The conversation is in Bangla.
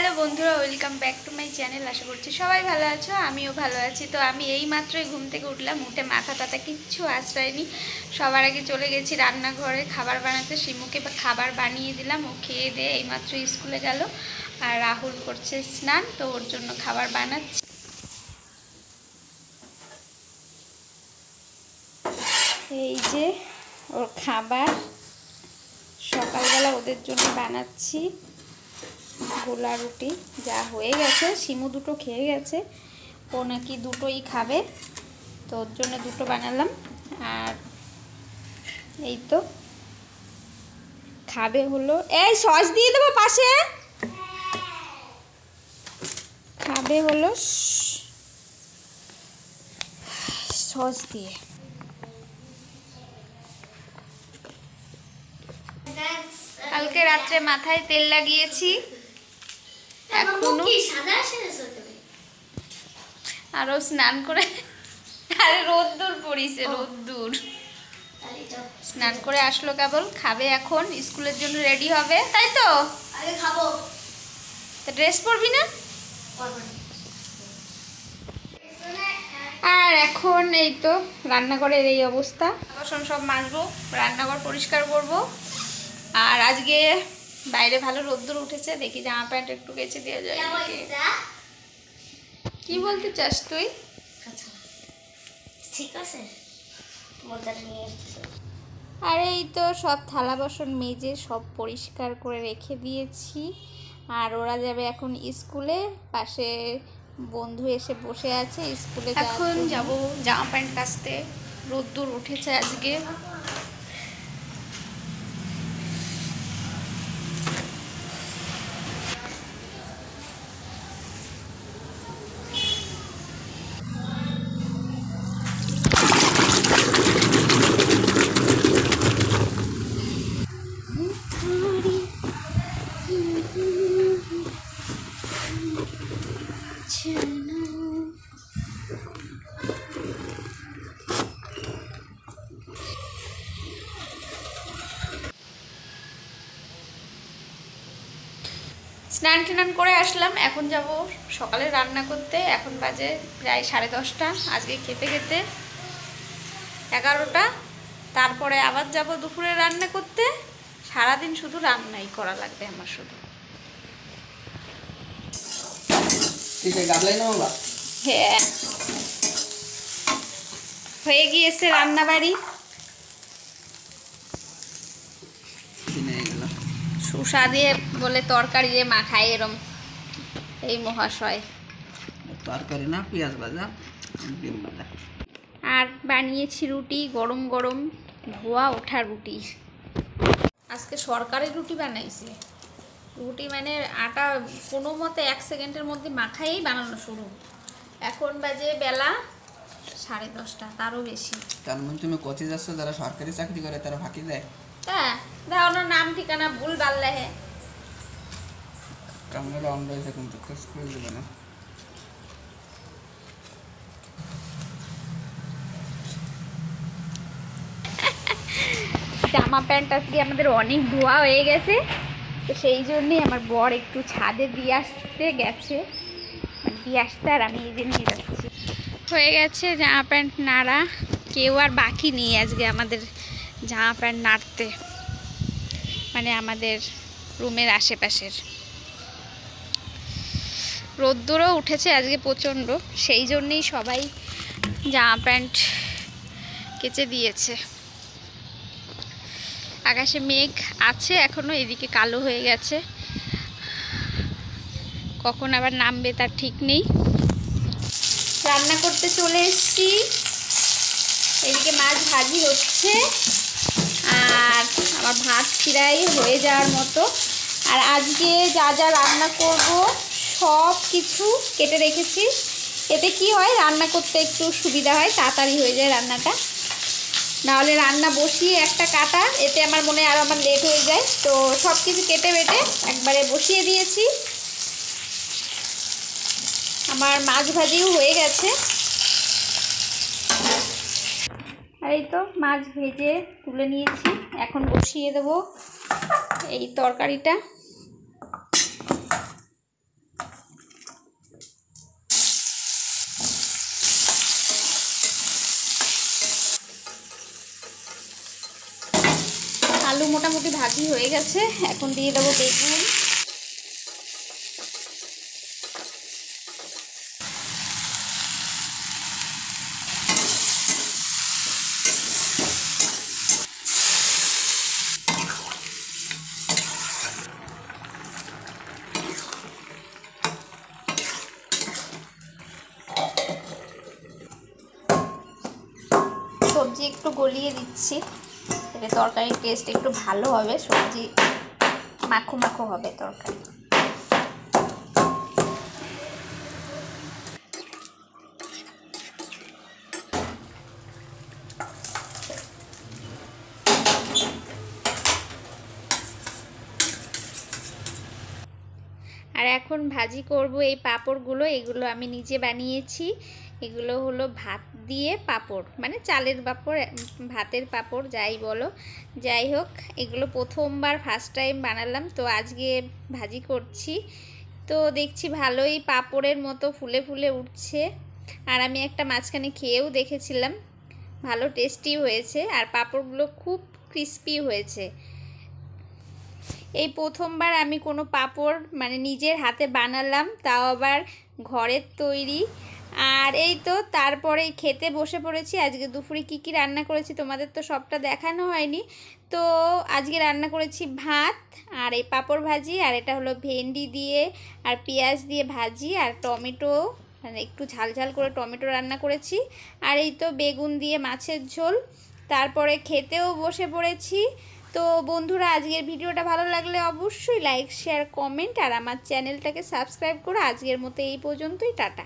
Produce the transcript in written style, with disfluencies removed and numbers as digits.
হ্যালো বন্ধুরা, welcome back to my channel. আশা করছি সবাই ভালো আছো, আমিও ভালো আছি। তো আমি এই মাত্রই ঘুম থেকে উঠলাম, উঠে মাথা টাথা কিচ্ছু আশ্রয়নি। সবার আগে চলে গেছি রান্নাঘরে খাবার বানাতে। শিমুকে খাবার বানিয়ে দিলাম, ও খেয়ে দিয়ে এই মাত্র স্কুলে গেল। আর রাহুল করছে স্নান, তো ওর জন্য খাবার বানাচ্ছি। এই যে ওর খাবার, সকালবেলা ওদের জন্য বানাচ্ছি গোলা রুটি। যা হয়ে গেছে, শিমু দুটো খেয়ে গেছে, ও নাকি দুটোই খাবে, তো ওর জন্য দুটো বানালাম। আর এই তো খাবে হলো, এই সস দিয়ে দেবো পাশে, খাবে হলো সস দিয়ে। কালকে রাত্রে মাথায় তেল লাগিয়েছি, এখনো আরো স্নান করে, আরে রোদ্দুর পড়িছে, রোদ্দুর। স্নান করে আসলো কেবল, খাবে এখন, স্কুলের জন্য রেডি হবে, তাই তো? আগে খাবো। ড্রেস পরবি না? আর এখন এই তো রান্নাঘরের এই অবস্থা, বাসন সব মাজবো, রান্নাঘর পরিষ্কার করব। আর আজকে বাইরে ভালো রোদ্দুর উঠেছে, দেখি জামা প্যান্ট একটু কেচে দেওয়া যায় নাকি। কি বলতে চাস তুই? ঠিক আছে, আর এই তো সব থালা বাসন মেজে সব পরিষ্কার করে রেখে দিয়েছি। আর ওরা যাবে এখন স্কুলে, পাশে বন্ধু এসে বসে আছে স্কুলে। এখন যাব জামা প্যান্ট কাচতে, রোদ্দুর উঠেছে আজকে। স্নান টান করে আসলাম, এখন যাব সকালে রান্না করতে। এখন বাজে প্রায় 10:30, আজকে খেতে খেতে 11টা। তারপরে আবার যাব দুপুরে রান্না করতে। সারাদিন শুধু রান্নাই করা লাগবে আমার, শুধু। হ্যাঁ, হয়ে গিয়েছে রান্না বাড়ি। শসা দিয়ে বলে তরকারি দিয়ে মাখায়, এরম এই মহাশয়। তরকারি না, পেঁয়াজ ভাজা, ডিম ভাজা। আর বানিয়েছি রুটি, গরম গরম ধোয়া ওঠা রুটি। আজকে সরকারি রুটি বানাইছি। রুটি মানে আটা কোনো মতে 1 সেকেন্ডের মধ্যে মাখাইয়েই বানানো শুরু। এখন বাজে বেলা 10:30, তারও বেশি। তার মানে তুমি কোচে যাচ্ছ, যারা সরকারি চাকরি করে তারা ফাঁকি দেয়? হ্যাঁ, ওনার নাম ঠিকানা ভুল বাল্লা হে। কামড়ে অন রয়েছে, কিন্তু খোঁজ করে দেবে না। জামা প্যান্ট আজকে আমাদের অনেক ধোয়া হয়ে গেছে, তো সেই জন্যই আমার বর একটু ছাদে দিয়ে আসতে গেছে, দিয়ে আসতে, আর আমি এই জন্য যাচ্ছি। হয়ে গেছে জামা প্যান্ট নাড়া, কেউ আর বাকি নেই আজকে আমাদের জামা প্যান্ট নাড়তে, মানে আমাদের রুমের আশেপাশের। রোদ্দুরও উঠেছে আজকে প্রচণ্ড, সেই জন্যেই সবাই জামা প্যান্ট কেচে দিয়েছে। আকাশে মেঘ আছে এখনো, এদিকে কালো হয়ে গেছে, কখন আবার নামবে তার ঠিক নেই। রান্না করতে চলে এসেছি, এদিকে মাছ ভাজি হচ্ছে, আর আমার ভাত প্রায় হয়ে যাওয়ার মতো। আর আজকে যা যা রান্না করব সব কিছু কেটে রেখেছি, এতে কি হয় রান্না করতে একটু সুবিধা হয়, তাড়াতাড়ি হয়ে যায় রান্নাটা। নাহলে রান্না বসিয়ে একটা কাটা, এতে আমার মনে হয় আরও আমার লেট হয়ে যায়। তো সব কিছু কেটে বেটে একবারে বসিয়ে দিয়েছি। আমার মাছ ভাজিও হয়ে গেছে, আর এই তো মাছ ভেজে তুলে নিয়েছি, এখন বসিয়ে দেব এই তরকারিটা। মোটামুটি ভাজি হয়ে গেছে, এখন দিয়ে দেবো বেগুন। সবজি একটু গলিয়ে দিচ্ছি, এতে তরকারির টেস্ট একটু ভালো হবে, সবজি মাখো মাখো হবে তরকারি। আর এখন ভাজি করব এই পাঁপড়গুলো, এগুলো আমি নিজে বানিয়েছি। এগুলো হলো ভাত দিয়ে পাঁপড়, মানে চালের পাঁপড়, ভাতের পাঁপড় যাই বলো। যাই হোক, এগুলো প্রথমবার ফার্স্ট টাইম বানালাম, তো আজকে ভাজি করছি। তো দেখছি ভালোই পাঁপড়ের মতো ফুলে ফুলে উঠছে। আর আমি একটা মাঝখানে খেয়েও দেখেছিলাম, ভালো টেস্টি হয়েছে, আর পাঁপড়গুলো খুব ক্রিস্পি হয়েছে। এই প্রথমবার আমি কোনো পাঁপড় মানে নিজের হাতে বানালাম, তাও আবার ঘরের তৈরি। আর এই তো তারপরেই খেতে বসে পড়েছি। আজকে দুপুরে কি কি রান্না করেছি তোমাদের তো সবটা দেখানো হয়নি। তো আজকে রান্না করেছি ভাত আর এই পাঁপড় ভাজি, আর এটা হলো ভেন্ডি দিয়ে আর পেঁয়াজ দিয়ে ভাজি, আর টমেটো মানে একটু ঝাল ঝাল করে টমেটো রান্না করেছি, আর এই তো বেগুন দিয়ে মাছের ঝোল। তারপরে খেতেও বসে পড়েছি। তো বন্ধুরা, আজকের ভিডিওটা ভালো লাগলে অবশ্যই লাইক শেয়ার কমেন্ট আর আমার চ্যানেলটাকে সাবস্ক্রাইব করো। আজকের মতো এই পর্যন্তই, টাটা।